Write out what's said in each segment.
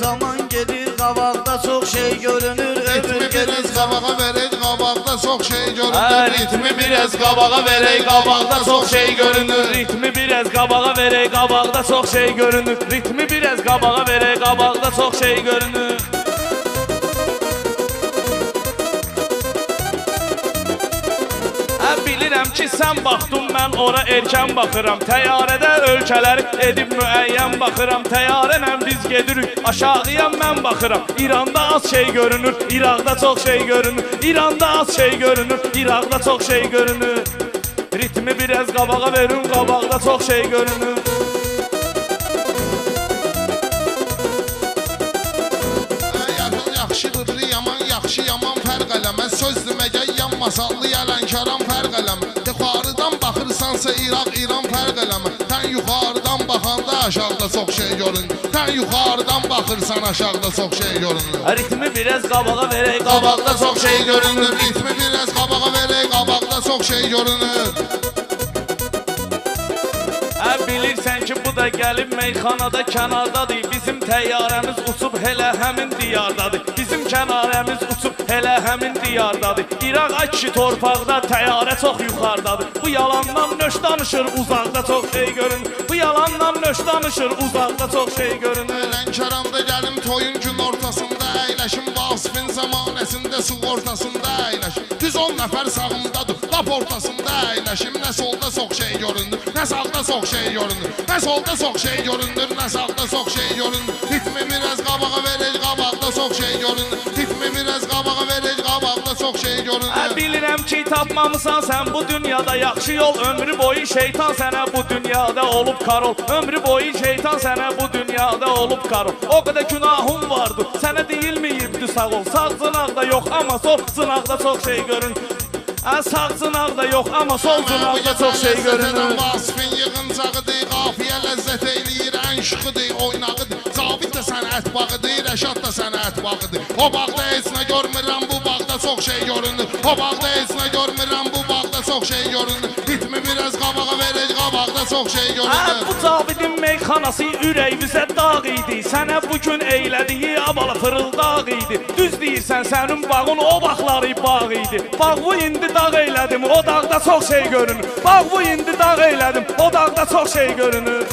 zaman gelir, qabaqda çox şey görünür. Ritmi biraz qabağa verək, qabaqda çox şey görünür. Ritmi biraz qabağa verək, qabaqda çox şey görünür. Ritmi biraz qabağa verək, qabaqda çox şey görünür. Ritmi biraz qabağa verək, qabaqda çox şey görünür. Bilirəm ki, sən baxdın, mən ora erkən baxıram. Təyyarədə ölkələr edib müəyyən baxıram. Təyyarənlə biz gedirik, aşağıya mən baxıram. İranda az şey görünür, İraqda çox şey görünür. İranda az şey görünür, İraqda çox şey görünür. Ritmi biraz qabağa verin, qabaqda çox şey görünür. Yaxşıdır yaman, yaxşı yaman fərq eləməz. Söz deməgə yanmasallı yələnkaran fərq eləməz. Yuxarıdan baxırsansa İraq, İran fərq eləməz. Sən yuxarıdan baxanda aşağıda çox şey görünür. Sən yuxarıdan baxırsan aşağıda çox şey görünür. Ritmi biraz qabağa verək, qabaqda çox şey görünür. Ritmi biraz qabağa verək, qabaqda çox şey görünür. Bilirsən ki, bu da gəlib meyxanada kənardadır. Bizim təyyarəmiz uçub hələ həmin diyardadır. Bizim kənarəmiz uçub hələ həmin diyardadır. İraq ay kişi torpaqda, təyyarə çox yuxardadır. Bu yalandan nöş danışır, uzaqda çox şey görünür. Bu yalandan nöş danışır, uzaqda çox şey görünür. Lənkəranda gəlim toyun gün ortasında əyləşim. Vasifin zamanəsində su ortasında əyləşim. Düz 10 nəfər sağımdadır, lap ortasında əyləşim. Nə solda çox şey görünür, nə sağda çox şey görünür. Nə solda çox şey görünür, nə sağda çox şey görünür. Ritmi biraz qabağa verək, qabaqda çox şey görünür. Ritmi biraz qabağa verək, qabaqda çox şey görünür. Bilirəm ki, tapmamısan sən bu dünyada yaxşı yol. Ömrü boyu şeytan sənə bu dünyada olub karol. Ömrü boyu şeytan sənə bu dünyada olub karol. O qədər günahın vardı, sənə deyilməyibdi sağ ol. Sağ cınaqda yox, amma sol cınaqda çox şey görünür. Sağ cınaqda yox, amma sol cınaqda çox şey görünür. Vasifin yığıncağıdır, qafiyə ləzzət eyləyir, ən şıxıdır, oynağıdır. Zabit də sənət bağıdır, Rəşad da sənət bağıdır. O bağda heç nə görmürəm, bu bağda çox şey görünür. O bağda heç nə görmürəm, bu bağda çox şey görünür. Ritmi biraz qabağa verək, qabaqda çox şey görünür. Bu Cavidin meyxanası ürəyimizə dağ idi. Sənə bugün eylədiyi abala fırıldaq idi. Düz deyirsən, sənin bağın o baxları bağ idi. Bağı indi dağ eylədim, o dağda çox şey görünür. Bağı indi dağ eylədim, o dağda çox şey görünür.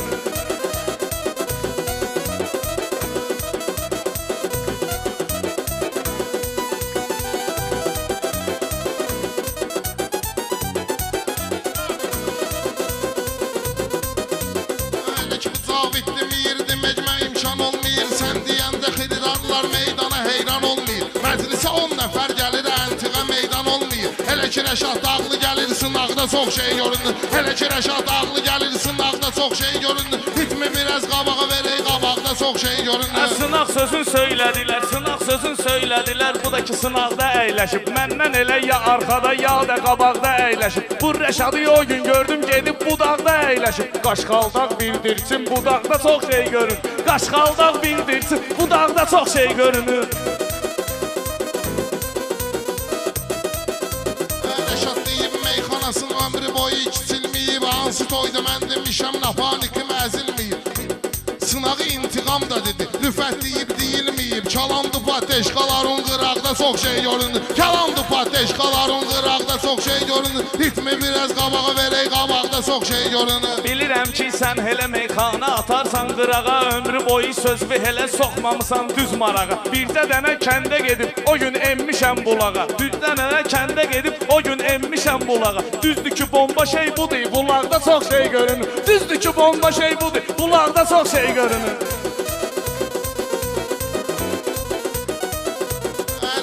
Məclisə 10 nəfər gəlir, əntiqə meydan olmayır. Hələ ki Rəşad dağlı gəlir, sınaqda çox şey görünür. Hələ ki Rəşad dağlı gəlir, sınaqda çox şey görünür. Ritmi biraz qabağa verək, qabaqda çox şey görünür. Sınaq sözün söylədilər, sınaq sözün söylədilər. Bu da ki sınaqda əyləşib. Məndən elə ya arxada, ya da qabaqda əyləşib. Bu Rəşadı o gün gördüm, gedib budaqda əyləşib. Qaşqaldaq bildirsin, budaqda çox şey görünür. Qaşqaldaq bildirsin, budaqda çox şey görünür. Ömrü boyu kiçilməyib, hansı toyda mən demişəm, napanikim əzilməyib. Sınağı intiqam da dedi, rüfət deyib deyilməyib. Kalandı pateşqaların qıraqda çox şey görünür. Kalandı pateşqaların qıraqda çox şey görünür. Ritmi biraz qabağa verək, qabaqda çox şey görünür. Bilirəm ki, sən hələ meyxana atarsan qırağa. Ömrü boyu sözü hələ soxmamısan düz marağa. Bircə dənə kəndə gedib, o gün emmişəm bulağa. Bircə dənə kəndə gedib, o gün emmişəm bulağa. Düzdür ki, bomba şey budur, bulaqda çox şey görünür. Düzdür ki, bomba şey budur, bulaqda çox şey görünür.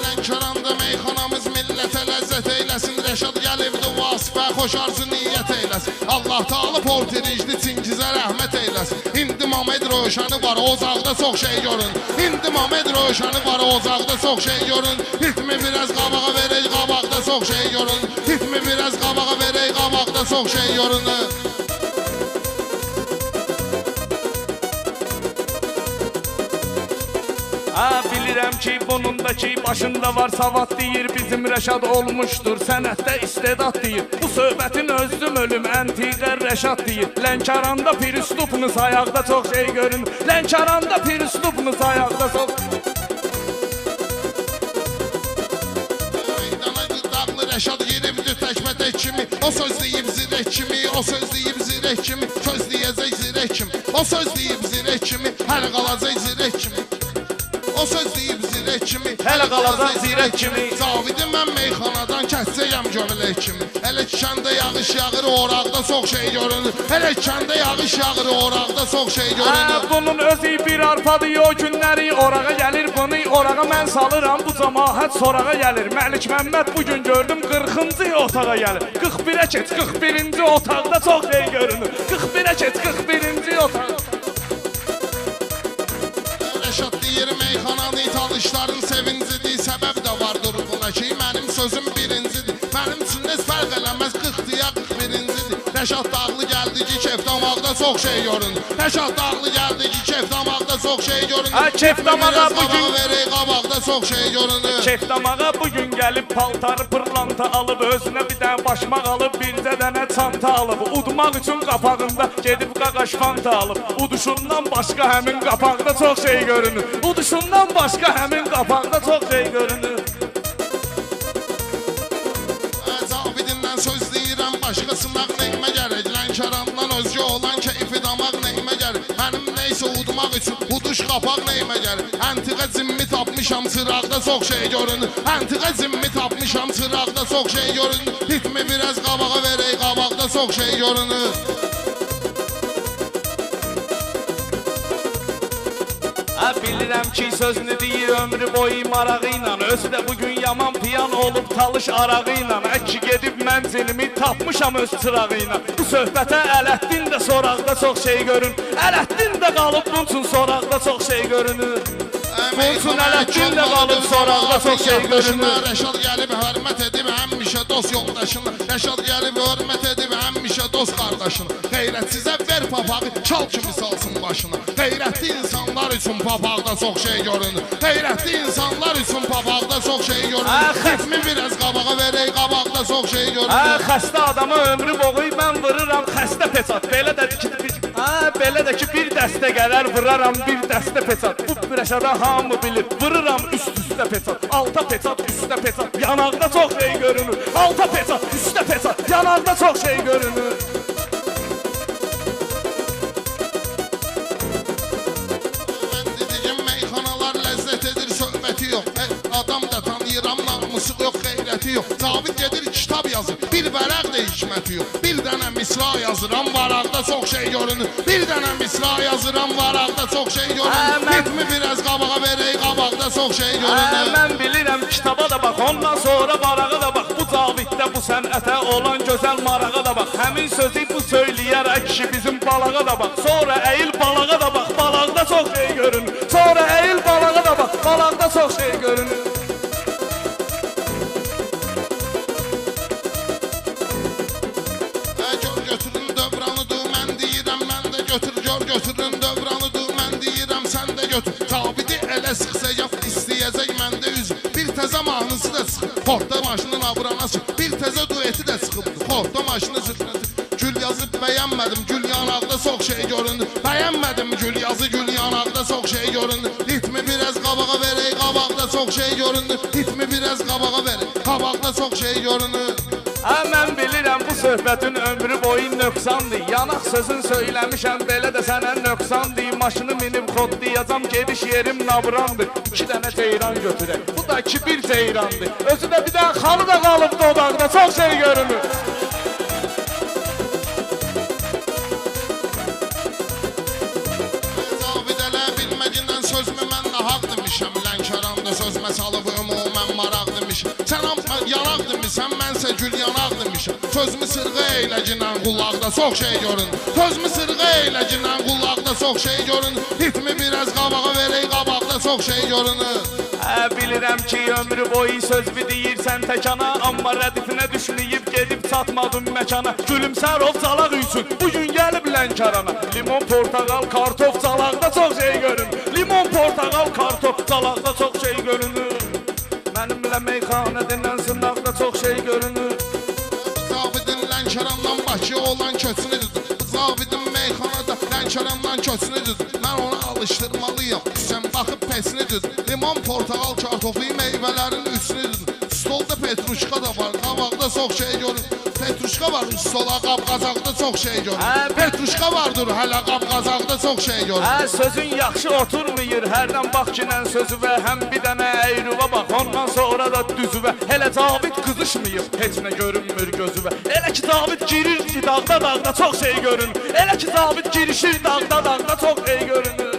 Lənkəranda meyxanamız millətə ləzzət eyləsin. Rəşad gəlibdi Vasifə, xoş arzu niyyət eyləsin. Allah Taala portiricli Çingizə rəhmət eyləsin. İndi Mamed Rövşəni var, ocaqda çox şey görün. İndi Mamed Rövşəni var, ocaqda çox şey görün. Ritmi biraz qabağa verək, qabaqda çox şey görün. Ritmi biraz qabağa verək, qabaqda çox şey görünür. Bilirəm ki bunundaki başında var savad deyir. Bizim Rəşad olmuşdur sənətdə istedad deyir. Bu söhbətin özüm ölüm əntiqə Rəşad deyir. Lənkəranda piristupnuz ayaqda çox şey görün. Lənkəranda piristupnuz ayaqda çox. Rəşad yeribdir təkbətək kimi. O söz deyib zirək kimi. O söz deyib zirək kimi. Söz deyəcək zirək kimi. O söz deyib zirək kimi. Hələ qalacaq zirək kimi. O söz deyib zirək kimi. Hələ qalacaq zirək kimi. Cavidim mən meyxanadan kəsəcəyəm gömülək kimi. Hələ kəndə yağış yağır, oraqda çox şey görünür. Hələ kəndə yağış yağır, oraqda çox şey görünür. Bunun özü bir arpadır, o günləri orağa gəlir. Bunu orağa mən salıram, bu cəmaət sorağa gəlir. Məlik Məmməd bugün gördüm 40-cı otağa gəlir. 41-ə keç, 41-ci otaqda çox şey görünür. 41-ə keç, 41-ci otaq. Rəşad deyir meyxananı talışların sevincidir. Səbəb də vardır buna ki, mənim sözüm birincidir. Mənim üçün heç fərq eləməz 40-ya 41-cidir. Rəşad dağlı gəldi ki, kef damaqda çox şey görünür. Rəşad dağlı gəldi ki, kef damaqda çox şey görünür. Kef damağa bugün verək qabaqda çox şey görünür. Kef damağa bugün gəlib paltarı pırlanta alıb, özünə bir dənə başmaq alıb, bircə dənə çanta alıb. Udmaq üçün qapağında gedib qaqaş fanta alıb. Uduşundan başqa həmin qapaqda çox şey görünür. Uduşundan başqa həmin qapaqda çox şey görünür. Cavidindən söz deyirəm, başqasına neyimə gəlir. Lənkərandan özgə olan keyfi damaq neyimə gəlir. Mənim neysə udmaq üçün uduş qapaq neyimə gəlir. Əntiqə cimmi tapmışam, çıraqda çox şey görünür. Əntiqə cimmi tapmışam, çıraqda çox şey görünür. Ritmi biraz qabağa verək, qabaqda çox şey görünür. Bilirəm ki sözünü deyir ömrü boyu marağı ilə. Özü də bugün yaman piyan olub talış arağı ilə. Əki gedib mənzilimi tapmışam öz çırağı ilə. Bu söhbətə Ələddin də soraqda çox şey görün. Ələddin də qalıb bunun üçün soraqda çox şey görünür. Bunun üçün Ələddin də qalıb soraqda çox şey görünür. Rəşad gəlib hörmət edib həmişə dost yoldaşına. Rəşad gəlib hörmət edib həmişə dost qardaşına. Qeyrətsizə ver papağı, çal kimi salsın başına. Qeyrətli insanlar üçün papaqda çox şey görünür. Qeyrətli insanlar üçün papaqda çox şey görünür. Ritmi biraz qabağa verək, qabaqda çox şey görünür. Xəstə adamı ömrü boyu mən vırıram xəstə peçat. Belə də ki, belə də ki bir dəstə gələr vıraram bir dəstə peçat. Bu Rəşada hamı bilir. Vırıram üst-üstə peçat. Alta peçat, üstə peçat. Yanaqda çox şey görünür. Alta peçat, üstə peçat. Yanaqda çox şey görünür. Adam da tanıyıram, namusu yox, qeyrəti yox. Cavid gedir kitab yazır, bir vərəq də hikməti yox. Bir dənə misra yazıram, varaqda çox şey görünür. Bir dənə misra yazıram, varaqda çox şey görünür. Ritmi biraz qabağa verək, qabaqda çox şey görünür. Mən bilirəm kitaba da bax, ondan sonra varağa da bax. Bu Caviddə bu sənətə olan gözəl marağa da bax. Həmin sözü bu söyləyərək kişi bizim balağa da bax. Sonra əyil balağa da bax, balaqda çox şey görünür. Sonra əyil balağa da bax, balaqda çox şey görünür. Götürün dövranıdır, mən deyirəm, mən də götür. Götürün dövranıdır, mən deyirəm, sən də götür. Cavidi elə sıxsayaq, istəyəcək məndə üzüm. Bir təzə mahnısı da çıxıb, Fordda maşının abranası. Bir təzə dueti də çıxıbdır, Fordda maşını zıxrası. Gül yazıb bəyənmədim, gül yanaqda çox şey görünür. Bəyənmədim gül yazı, gül yanaqda çox şey görünür. Ritmi biraz qabağa verək, qabaqda çox şey görünür. Ritmi biraz qabağa verək, qabaqda çox şey görünür. Mən bilirəm bu söhbətin ömrü boyu nöqsandır. Yanaq sözün söyləmişəm, belə də sənə nöqsandır. Maşını minib xodlayacam, gediş yerim nabrandır. 2 dənə ceyran götürək, bu da ki bir ceyrandır. Özü də bir dənə xalı da qalıb dodaqda, çox şey görünür. Cavid elə bilməgindən sözümü mən nahaq demişəm. Lənkəranda sözmə salıb ümumən maraq demişəm. Sən yanaq demişsən, mənsə gül yanaq demişəm. Sözümü sırğa eyləcindən qulaqda çox şey görünür. Sözümü sırğa eyləcindən qulaqda çox şey görünür. Ritmi biraz qabağa verək, qabaqda çox şey görünür. Bilirəm ki ömrü boyu sözlü deyirsən təkana, amma rədifinə düşməyib gedib çatmadın məkana. Gülümsər ov çalaq üçün bugün gəlib Lənkərana. Limon, portaqal, kartof çalaqda çox şey görünür. Limon, portaqal, kartof çalaqda çox şey görünür. Mənimlə meyxana dinlən sınaqda çox şey görünür. Zabidin Lənkərandan Bakı olan köçünü düzdür. Zabidin meyxanada Lənkərandan köçünü düzdür. Mən ona alışdırmalıyam, sən baxıb pesini düzdür. Limon, portaqal, kartoflu meyvələrin üstünü düzdür. Stolda petruşka da var, qabaqda çox şey görür. Petruşka var, stola qab-qazaqda çox şey görür. Petruşka vardır, hələ qab-qazaqda çox şey görür. Sözün yaxşı oturmayır, hərdən bax kinən sözüvə. Həm bir dənə əyruvə bax, ondan sonra da düzüvə. Hələ Cavid qızışmayıb, heç nə görünmür gözüvə. Elə ki Cavid girir ki dağda dağda çox şey görünür. Elə ki Cavid girişir dağda dağda çox şey görünür.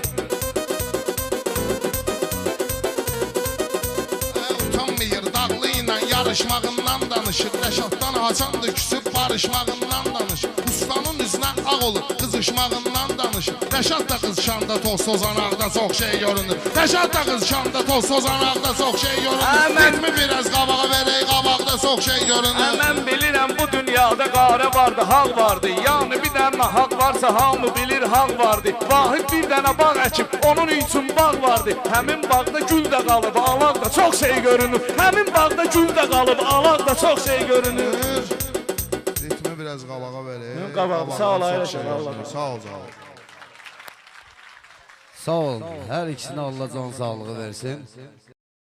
Utanmayır, dağlı ilə yarışmağından danışır. Rəşaddan Haçandır küsüb barışmağından danışır. Ustanın üzünə ağ olur, qızışmağından danışır. Rəşad da qızışanda toz tozanaqda çox şey görünür. Rəşad da qızışanda toz tozanaqda çox şey görünür. Ritmi biraz qabağa verək, qabaqda çox şey görünür. Mən bilirəm bu dünyada qarə vardı, haq vardı. Yəni bir dənə haq varsa hamı bilir haq vardı. Vahid bir dənə bağ əkib, onun üçün bağ vardı. Həmin bağda gül də qalıb, alaq da çox şey görünür. Həmin bağda gül də qalıb, alaq da çox şey görünür. Ritmi biraz qabağa verək. Qabağa, sağ ol, çox ayrı şey Allah. görünür. Sağ ol, sağ ol. Sağ olun. Hər ikisinə Allah can sağlığı versin.